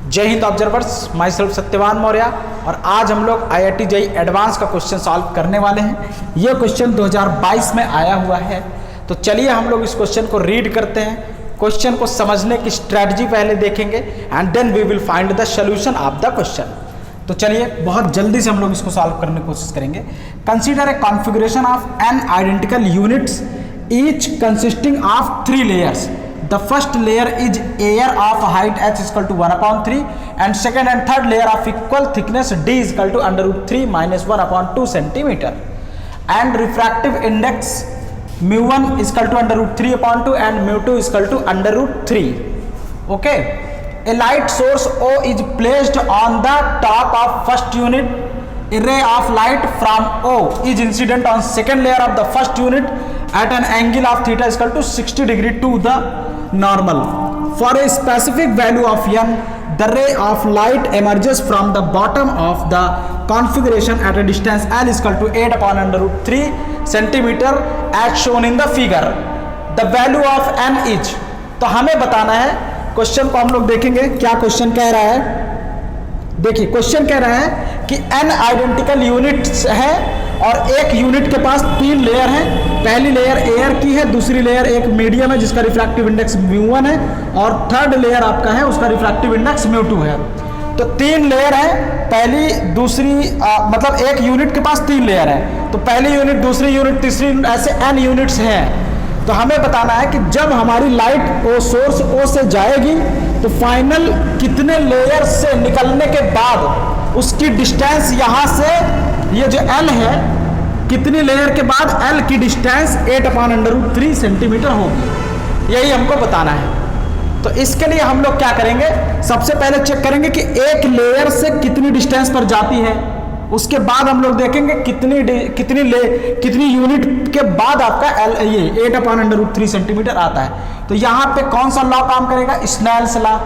जय Hind observers, my self Satyavan Maurya. और आज हम लोग IIT JEE एडवांस का क्वेश्चन सॉल्व करने वाले हैं। यह क्वेश्चन 2022 में आया हुआ है। तो चलिए हम लोग इस क्वेश्चन को रीड करते हैं, क्वेश्चन को समझने की स्ट्रैटेजी पहले देखेंगे and then we will find the solution of the question. तो चलिए बहुत जल्दी से हम लोग इसको सॉल्व करने की कोशिश करेंगे। Consider a configuration of n identical units each consisting of 3 layers. The first layer is air of height h is equal to 1/3 and second and third layer of equal thickness d is equal to √3 minus 1/2 centimeter and refractive index mu1 is equal to √3/2 and mu2 is equal to √3. Okay, a light source O is placed on the top of first unit. A ray of light from O is incident on second layer of the first unit at an angle of theta is equal to 60 degree to the normal. For a specific value of n, the ray of light emerges from the bottom of the configuration at a distance L is equal to 8/√3 centimeter as shown in the figure. The value of n is, तो हमें बताना है। Question को हम लोग देखेंगे क्या question कह रहा है। देखिए क्वेश्चन कह रहा है कि n आइडेंटिकल यूनिट्स है और एक यूनिट के पास 3 लेयर हैं। पहली लेयर एयर की है, दूसरी लेयर एक मीडियम है जिसका रिफ्रैक्टिव इंडेक्स mu1 है और थर्ड लेयर आपका है उसका रिफ्रैक्टिव इंडेक्स mu2 है। तो 3 लेयर है, पहली दूसरी मतलब एक यूनिट के पास 3 लेयर है। तो पहली यूनिट, दूसरी यूनिट, तीसरी यूनिट, ऐसे n यूनिट्स हैं। तो हमें बताना है कि जब हमारी लाइट ओ सोर्स O से जाएगी तो फाइनल कितने लेयर से निकलने के बाद उसकी डिस्टेंस यहाँ से, ये जो L है, कितनी लेयर के बाद L की डिस्टेंस 8/√3 सेंटीमीटर होगी, यही हमको बताना है। तो इसके लिए हम लोग क्या करेंगे, सबसे पहले चेक करेंगे कि एक लेयर से कितनी डिस्टेंस पर जाती है। उसके बाद हम लोग देखेंगे कितनी यूनिट के बाद आपका ये 8/√3 सेंटीमीटर आता है। तो यहाँ पे कौन सा लॉ काम करेगा, स्नेल्स लॉ।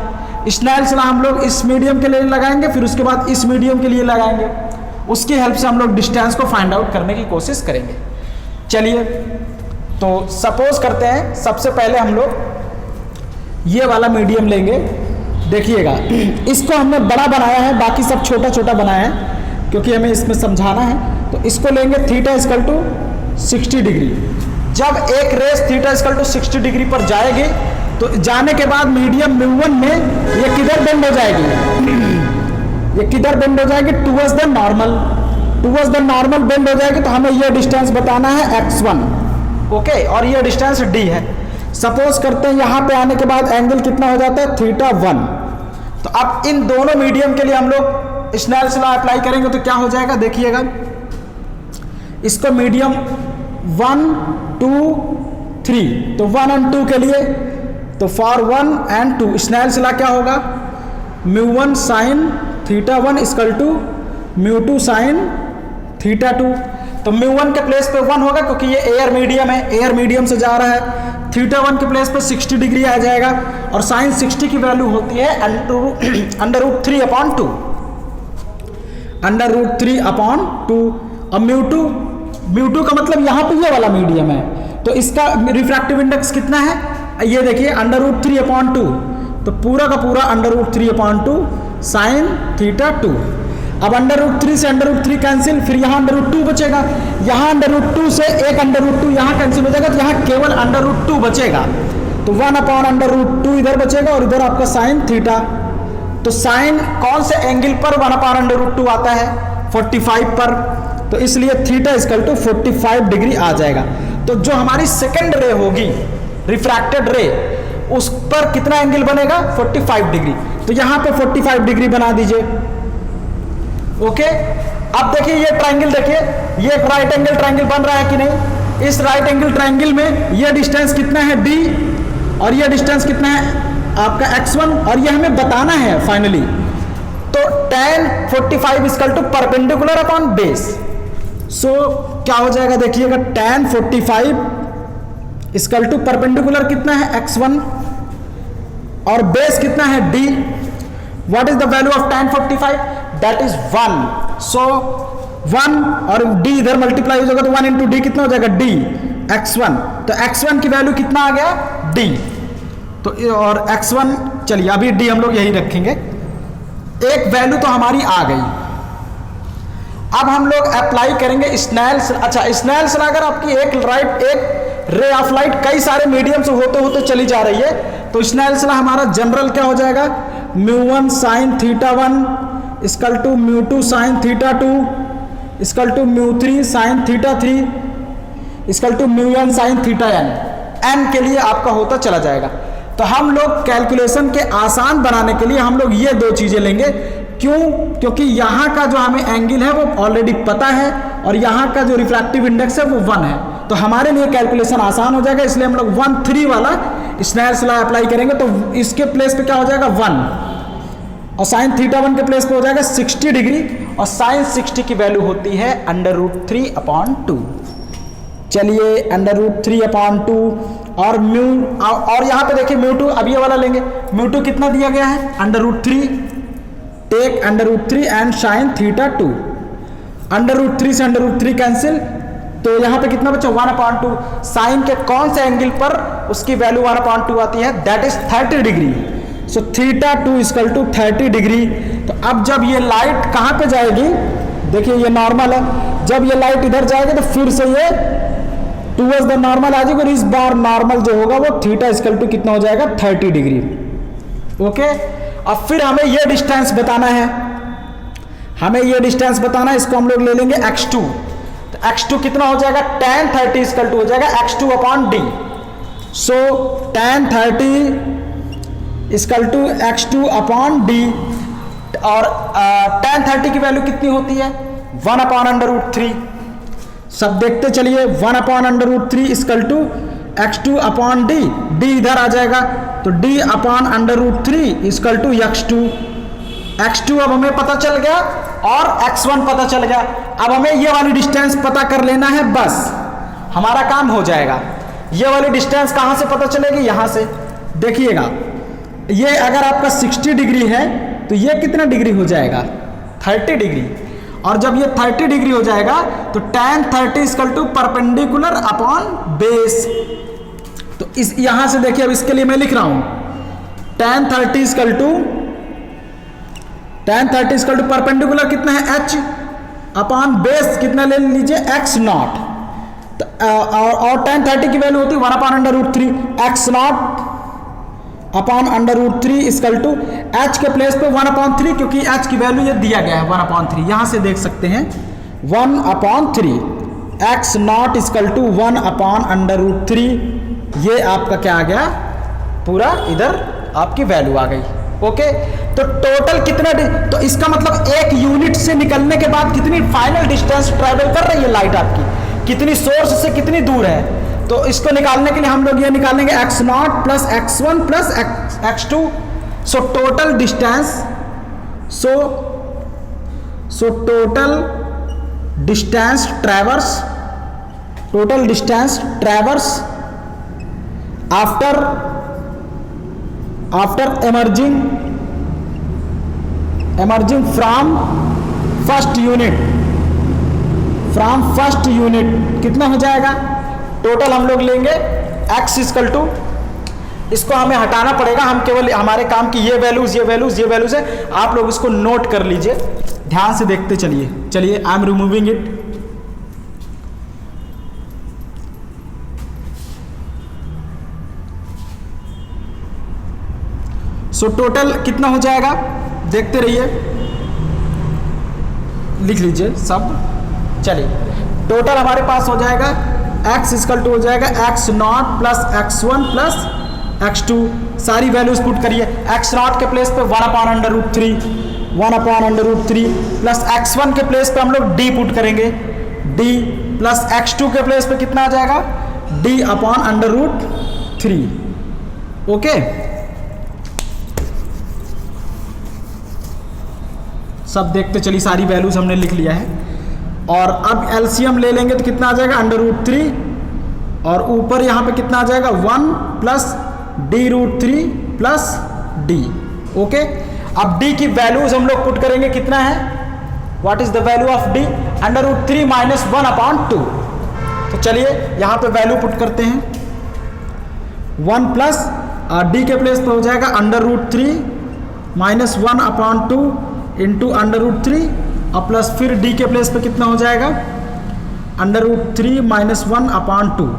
स्नेल्स लॉ हम लोग इस मीडियम के लिए लगाएंगे, फिर उसके बाद इस मीडियम के लिए लगाएंगे। उसकी हेल्प से हम लोग डिस्टेंस को फाइंड आउट करने की कोशिश करेंगे। चलिए तो सपोज करते हैं, सबसे पहले हम लोग ये वाला मीडियम लेंगे। देखिएगा इसको हमने बड़ा बनाया है, बाकी सब छोटा छोटा बनाया है क्योंकि हमें इसमें समझाना है। तो इसको लेंगे theta is equal to 60 degree. जब एक रेस theta is equal to 60 degree पर जाएगी तो जाने के बाद मीडियम mu1 में ये किधर बेंड हो जाएगी, ये किधर बेंड हो जाएगी, towards the normal. Towards the normal bend हो जाएगी। तो हमें ये डिस्टेंस बताना है x1। ओके, और ये डिस्टेंस d है। सपोज करते हैं यहाँ पे आने के बाद एंगल कितना हो जाता है, θ1। तो अब इन दोनों मीडियम के लिए हम लोग स्नेल्स लॉ अप्लाई करेंगे तो क्या हो जाएगा, देखिएगा इसको मीडियम 1 2 3, तो 1 और 2 के लिए, तो फॉर 1 and 2 स्नेल्स लॉ क्या होगा, mu1 sin θ1 equal to mu2 sin θ2। तो mu1 के प्लेस पे 1 होगा क्योंकि ये एयर मीडियम है, एयर मीडियम से जा रहा है। θ1 के प्लेस पे 60 डिग्री आ जाएगा और sin 60 की वैल्यू होती है √3/2। √3/2। अब mu2 का मतलब यहाँ पे ये वाला मीडियम है, तो इसका रिफ्रैक्टिव इंडेक्स कितना है, ये देखिए √3/2। तो पूरा का पूरा √3/2 sin θ2। अब √3 से √3 कैंसिल, फिर यहाँ √2 बचेगा, यहाँ √2 से एक √2 यहाँ कैंसिल हो जाएगा, तो यहाँ केवल √2 बचेगा। तो 1/√2 इधर बचेगा और इधर आपका sin θ। तो साइन कौन से एंगल पर 1/√2 आता है, 45 पर। तो इसलिए थीटा इक्वल टू 45 डिग्री आ जाएगा। तो जो हमारी सेकंड रे होगी, रिफ्रैक्टेड रे, उस पर कितना एंगल बनेगा, 45 डिग्री। तो यहाँ पे 45 डिग्री बना दीजिए। ओके, अब देखिए ये ट्राइंगल, देखिए ये एक राइट एंगल ट्राइंगल बन रहा है कि नहीं। इस राइट एंगल ट्राइंगल में ये डिस्टेंस कितना है, d, और ये डिस्टेंस कितना है आपका x1, और ये हमें बताना है फाइनली। तो tan 45 equal to perpendicular upon base. So क्या हो जाएगा, देखिएगा tan 45 इक्वल टू परपेंडिकुलर कितना है, x1, और बेस कितना है, d। What is the value of tan 45, that is 1। सो 1 और d इधर मल्टीप्लाई हो जाएगा तो 1 इंटू d कितना हो जाएगा, d x1। तो x1 की वैल्यू कितना आ गया, d। तो और x1, चलिए अभी d हम लोग यही रखेंगे। एक वैल्यू तो हमारी आ गई। अब हम लोग अप्लाई करेंगे स्नेल्स। अच्छा, स्नेल्स अगर आपकी एक रे ऑफ लाइट कई सारे मीडियम से होते होते चली जा रही है, तो स्नेल्स लॉ हमारा जनरल क्या हो जाएगा, μ1 sin θ1 equal to μ2 sin θ2 equal to μ3 sin θ3 equal to μn sin θn। n के लिए आपका होता चला जाएगा। तो हम लोग कैलकुलेशन के आसान बनाने के लिए हम लोग ये दो चीजें लेंगे। क्यों? क्योंकि यहाँ का जो हमें एंगल है वो ऑलरेडी पता है और यहाँ का जो रिफ्रैक्टिव इंडेक्स है वो 1 है, तो हमारे लिए कैलकुलेशन आसान हो जाएगा। इसलिए हम लोग 1-3 वाला स्नेल्स लॉ अप्लाई करेंगे। तो इसके प्लेस पे क्या हो जाएगा 1 और साइन θ1 के प्लेस पे हो जाएगा 60 डिग्री और साइन 60 की वैल्यू होती है √3/2। चलिए √3/2 और म्यू, और यहाँ पे देखिए μ2, अब ये वाला लेंगे। μ2 कितना दिया गया है √3, टेक √3 एंड साइन θ2। √3 से √3 कैंसिल, तो यहाँ पे कितना बचा 1/2। साइन के कौन से एंगल पर उसकी वैल्यू 1/2 आती है, that is 30 degree. So θ2 equal to 30 degree. तो अब जब ये लाइट कहाँ पे जाएगी, देखिए ये नॉर्मल है, जब ये लाइट इधर जाएगी तो फिर से ये टूवर्ड्स द नॉर्मल आ जाएगी और इस बार नॉर्मल जो होगा वो θ इक्वल टू कितना हो जाएगा 30 डिग्री। ओके, अब फिर हमें ये डिस्टेंस बताना है, इसको हम लोग ले लेंगे x2। तो x2 कितना हो जाएगा, tan 30 इक्वल टू हो जाएगा x2/d। So tan 30 equal to x2/d और tan 30 की वैल्यू कितनी होती है 1/√3। सब देखते चलिए, 1/√3 इक्वल टू x2/d, d इधर आ जाएगा तो d/√3 इक्वल टू x2 अब हमें पता चल गया और x1 पता चल गया। अब हमें ये वाली डिस्टेंस पता कर लेना है, बस हमारा काम हो जाएगा। ये वाली डिस्टेंस कहाँ से पता चलेगी, यहाँ से। देखिएगा, ये अगर आपका 60 डिग्री है तो ये कितना डिग्री हो जाएगा 30 डिग्री, और जब ये 30 डिग्री हो जाएगा तो tan 30 equal to perpendicular upon base. तो इस यहां से देखिए, अब इसके लिए मैं लिख रहा हूं tan 30 इक्वल टू परपेंडिकुलर कितना है h अपॉन बेस कितना ले लीजिए x0। और tan 30 की वैल्यू होती है 1/√3 x0 upon √3 equal to h के प्लेस पे 1/3, क्योंकि h की वैल्यू ये दिया गया है 1/3। यहां से देख सकते हैं 1/3 x0 इक्वल टू 1/√3। ये आपका क्या आ गया, पूरा इधर आपकी वैल्यू आ गई। ओके, तो टोटल कितना, तो इसका मतलब एक यूनिट से निकलने के बाद कितनी फाइनल डिस्टेंस ट्रेवल कर रही है लाइट आपकी, कितनी सोर्स से कितनी दूर है। तो इसको निकालने के लिए हम लोग ये निकालेंगे x0 plus x1 plus x2। So total distance, total distance traverse after emerging from first unit कितना हो जाएगा। टोटल हम लोग लेंगे x इक्वल टू, इसको हमें हटाना पड़ेगा, हम केवल हमारे काम की ये वैल्यूज है। आप लोग इसको नोट कर लीजिए, ध्यान से देखते चलिए I am removing it. So total कितना हो जाएगा, देखते रहिए, लिख लीजिए सब। चलिए, टोटल हमारे पास हो जाएगा x इक्वल टू हो जाएगा x0 plus x1 plus x2। सारी वैल्यूज पुट करिए। x0 के प्लेस पे 1/√3 प्लस x1 के प्लेस पे हम लोग d पुट करेंगे, d प्लस x2 के प्लेस पे कितना आ जाएगा d/√3। ओके, सब देखते चलिए, सारी वैल्यूज हमने लिख लिया है। और अब एलसीएम ले लेंगे तो कितना आ जाएगा √3 और ऊपर यहाँ पे कितना आ जाएगा 1 plus d√3 plus d। Okay, अब d की वैल्यूज हम लोग पुट करेंगे, कितना है, what is the value of d, √3 minus 1/2। तो चलिए यहाँ पे वैल्यू पुट करते हैं, 1 प्लस d के प्लेस पे हो जाएगा √3 माइनस 1/2 इंटू √3 और प्लस फिर डी के प्लेस पे कितना हो जाएगा √3 - 1/2,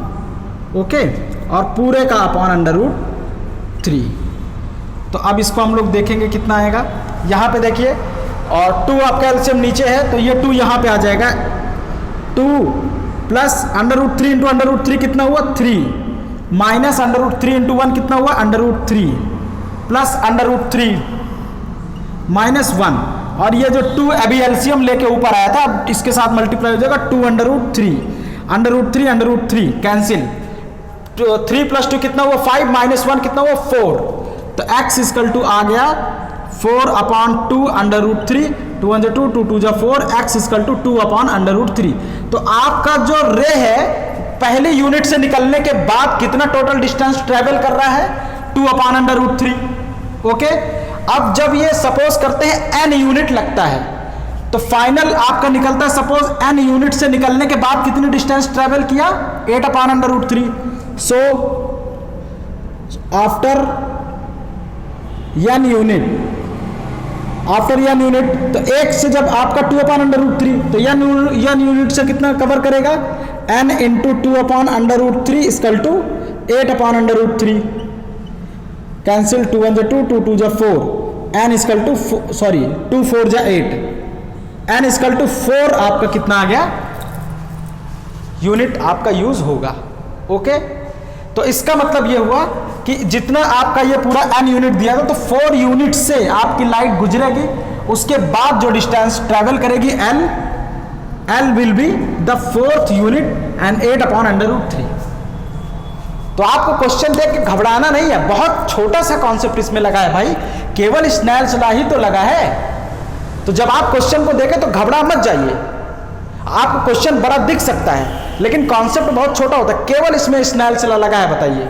ओके, और पूरे का अपॉन √3। तो अब इसको हम लोग देखेंगे कितना आएगा। यहाँ पे देखिए, और 2 आपका एलसीएम नीचे है तो ये 2 यहाँ पे आ जाएगा। 2 प्लस √3 इंटू √3 कितना हुआ 3, माइनस √3 इंटू 1 कितना हुआ √3, प्लस √3 -1, और ये जो 2 अभी एलसीएम लेके ऊपर आया था, अब इसके साथ मल्टीप्लाई हो जाएगा 2 √3 कैंसिल। 3 + 2 कितना हुआ 5, -1 कितना हुआ 4, तो x = आ गया 4/2 √3, 2 × 2 2 2 4, x = 2/√3। तो आपका जो रे है पहले यूनिट से निकलने के बाद कितना टोटल डिस्टेंस ट्रेवल कर रहा है 2/√3, ओके। अब जब ये सपोज करते हैं n यूनिट लगता है तो फाइनल आपका निकलता है, सपोज n यूनिट से निकलने के बाद कितनी डिस्टेंस ट्रेवल किया 8/√3। सो आफ्टर n यूनिट तो 1 से जब आपका 2/√3 तो n यूनिट से कितना कवर करेगा n × 2/√3 = 8/√3 कैंसिल। 2 × 2 2 2 4, n = 2 4 8, n = 4 आपका कितना आ गया यूनिट आपका यूज होगा, ओके। तो इसका मतलब ये हुआ कि जितना आपका ये पूरा n यूनिट दिया था तो 4 यूनिट से आपकी लाइट गुजरेगी, उसके बाद जो डिस्टेंस ट्रैवल करेगी L will be the 4th unit and 8/√3। तो आपको क्वेश्चन देख के घबराना नहीं है, बहुत छोटा सा कॉन्सेप्ट इसमें लगा है भाई, केवल स्नेल्स लॉ ही तो लगा है। तो जब आप क्वेश्चन को देखें तो घबरा मत जाइए, आपको क्वेश्चन बड़ा दिख सकता है लेकिन कॉन्सेप्ट बहुत छोटा होता है, केवल इसमें स्नेल्स लॉ लगा है, बताइए,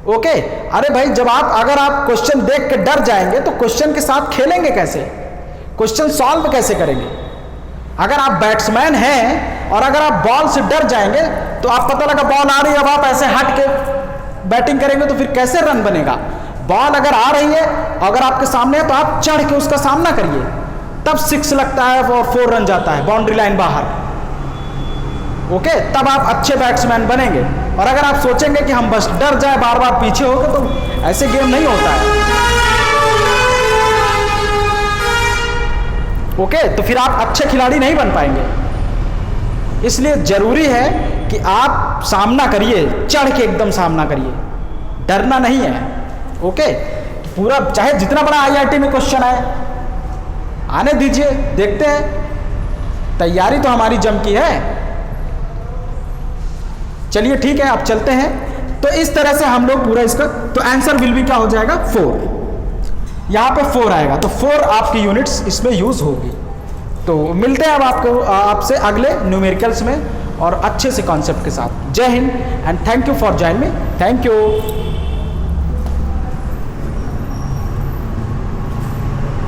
ओके। अरे भाई जब अगर आप क्वेश्चन देख के डर जाएंगे तो क्वेश्चन के साथ खेलेंगे कैसे, क्वेश्चन सॉल्व कैसे करेंगे। अगर आप बैट्समैन हैं और अगर आप बॉल से डर जाएंगे तो आप पता लगा बॉल आ रही है, अब आप ऐसे हट के बैटिंग करेंगे तो फिर कैसे रन बनेगा। बॉल अगर आ रही है अगर आपके सामने है तो आप चढ़ के उसका सामना करिए, तब 6 लगता है और 4 रन जाता है बाउंड्री लाइन बाहर, ओके, तब आप अच्छे बैट्समैन बनेंगे। और अगर आप सोचेंगे कि हम बस डर जाए बार बार पीछे हो गए तो ऐसे गेम नहीं होता है, ओके। तो फिर आप अच्छे खिलाड़ी नहीं बन पाएंगे। इसलिए जरूरी है कि आप सामना करिए, चढ़ के एकदम सामना करिए, डरना नहीं है, ओके। पूरा चाहे जितना बड़ा IIT में क्वेश्चन आए आने दीजिए, देखते हैं, तैयारी तो हमारी जम की है। चलिए ठीक है, आप चलते हैं। तो इस तरह से हम लोग पूरा इसका, तो आंसर विल बी क्या हो जाएगा 4, यहाँ पे 4 आएगा, तो 4 आपकी यूनिट्स इसमें यूज होगी। तो मिलते हैं अब आपसे अगले न्यूमेरिकल्स में और अच्छे से कॉन्सेप्ट के साथ। जय Hind and thank you for join me, thank you.